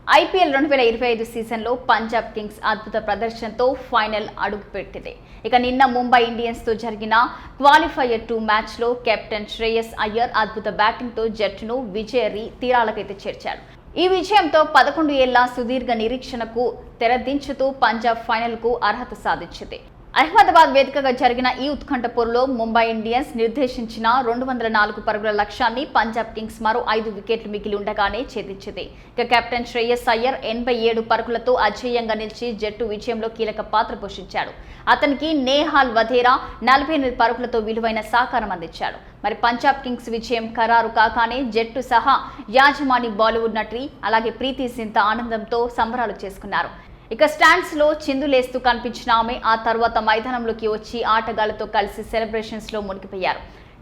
IPL 2025 సీజన్లో Punjab Kings అద్భుత ప్రదర్శనతో ఫైనల్ అడుగుపెట్టింది. ఇక నిన్న ముంబై ఇండియన్స్తో జరిగిన క్వాలిఫైయర్ 2 మ్యాచ్లో కెప్టెన్ శ్రేయస్ అయ్యర్ అద్భుత బ్యాటింగ్తో జట్టును విజయ తీరాలకైతే చేర్చాడు. ఈ విజయంతో 11 ఏళ్ల సుదీర్ఘ నిరీక్షణకు తెరదించుతూ పంజాబ్ ఫైనల్కు అర్హత సాధించింది. అహ్మదాబాద్ వేదికగా జరిగిన ఈ ఉత్కంఠ పోరులో ముంబై ఇండియన్స్ నిర్దేశించిన 204 పరుగుల లక్ష్యాన్ని పంజాబ్ కింగ్స్ మరో 5 వికెట్లు మిగిలి ఉండగానే ఛేదించింది. ఇక కెప్టెన్ శ్రేయస్ అయ్యర్ 87 పరుగులతో అజేయంగా నిలిచి జట్టు విజయంలో కీలక పాత్ర పోషించాడు. అతనికి నేహాల్ వధేరా 48 పరుగులతో విలువైన సహకారం అందించాడు. మరి పంజాబ్ కింగ్స్ విజయం ఖరారు కాగానే జట్టు సహా యాజమాని బాలీవుడ్ నటి అలాగే ప్రీతి జింతా ఆనందంతో సంబరాలు చేసుకున్నారు. ఇక స్టాండ్స్ లో చిందులేస్తూ కనిపించిన ఆమె ఆ తర్వాత మైదానంలోకి వచ్చి ఆటగాళ్లతో కలిసి సెలబ్రేషన్స్ లో మునిగిపోయారు.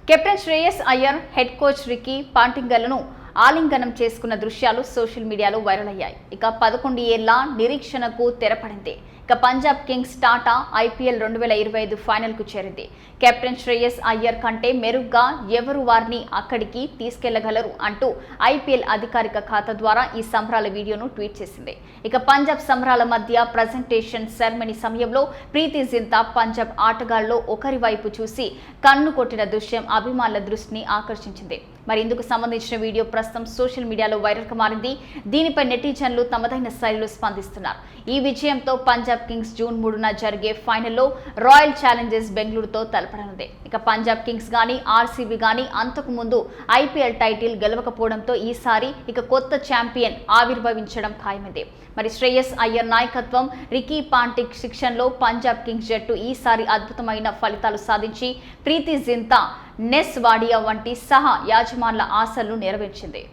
Captain Shreyas Iyer head coach Ricky పాంటింగల్ను ఆలింగనం చేసుకున్న దృశ్యాలు సోషల్ మీడియాలో వైరల్ అయ్యాయి. ఇక 11 ఏళ్ల నిరీక్షణకు తెరపడింది. ఇక Punjab Kings Tata IPL 2025 final కు చేరింది. కెప్టెన్ శ్రేయస్ అయ్యర్ కంటే మెరుగ్గా ఎవరు వారిని అక్కడికి తీసుకెళ్లగలరు అంటూ ఐపీఎల్ అధికారిక ఖాతా ద్వారా ఈ సంబరాల వీడియోను ట్వీట్ చేసింది. ఇక పంజాబ్ సంబరాల మధ్య ప్రజెంటేషన్ సెరమనీ సమయంలో ప్రీతి జింతా పంజాబ్ ఆటగాళ్లలో ఒకరి వైపు చూసి కన్ను కొట్టిన దృశ్యం అభిమానుల దృష్టిని ఆకర్షించింది. మరి ఇందుకు సంబంధించిన వీడియో ప్రస్తుతం సోషల్ మీడియాలో వైరల్ గా మారింది. దీనిపై నెటిజన్లు తమదైన శైలిలో స్పందిస్తున్నారు. ఈ విజయంతో పంజాబ్ కింగ్స్ జూన్ 3న జరిగే ఫైనల్లో రాయల్ ఛాలెంజర్స్ బెంగళూరుతో తలపడనుంది. ఇక పంజాబ్ కింగ్స్ గానీ ఆర్సీబీ గానీ అంతకు ముందు ఐపీఎల్ టైటిల్ గెలవకపోవడంతో ఈసారి ఇక కొత్త ఛాంపియన్ ఆవిర్భవించడం ఖాయమైంది. మరి శ్రేయస్ అయ్యర్ నాయకత్వం, రికీ పాంటిక్ శిక్షణలో పంజాబ్ కింగ్స్ జట్టు ఈసారి అద్భుతమైన ఫలితాలు సాధించి ప్రీతి జింతా, నెస్ వాడియా వంటి సహా యాజమాన్ల ఆశలను నెరవేర్చింది.